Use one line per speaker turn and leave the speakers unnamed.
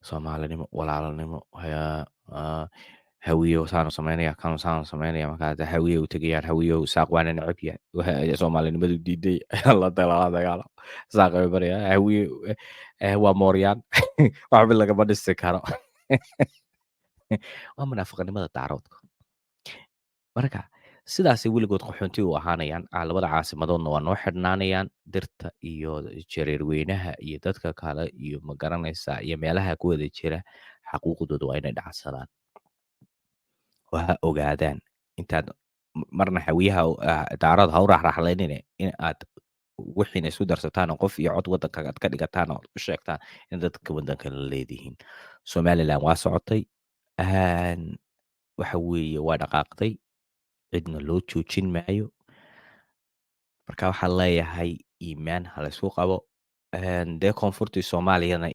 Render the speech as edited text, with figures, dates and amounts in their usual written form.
soomaalinimo, walaalanimo, hawiyow saanu samaynaya, kanu saanu samaynaya, markaa hawiye u tegayaan, hawiyow saaq waana necab yahay, soomaalinimadu diiday la dagaalamo, saaq bay barayaan, hawiye waa mooryaan, waxba lagama dhisi karo. waa munaafiqnimada daaroodka. marka sidaasay weligood qaxoonti u ahaanayaan, labada caasimadoodna waa noo xidhnaanayaan, dirta iyo jareerweynaha iyo dadka kale iyo ma garanaysaa iyo meelaha ku wada jira xaquuqdooda waa inay dhacsadaan oo ha ogaadaan intaad marna hawiyaha daarada ha u raxraxlaynine in aad wixiina isu darsataan oo qof iyo cod waddanka aad ka dhigataan oo u sheegtaan in dadka waddanka la leedihiin. Somaliland waa socotay, waxa weeye waa dhaqaaqday, cidna loo joojin maayo. Marka waxaan leeyahay iimaan ha la isku qabo, dee koonfurtii Soomaaliyana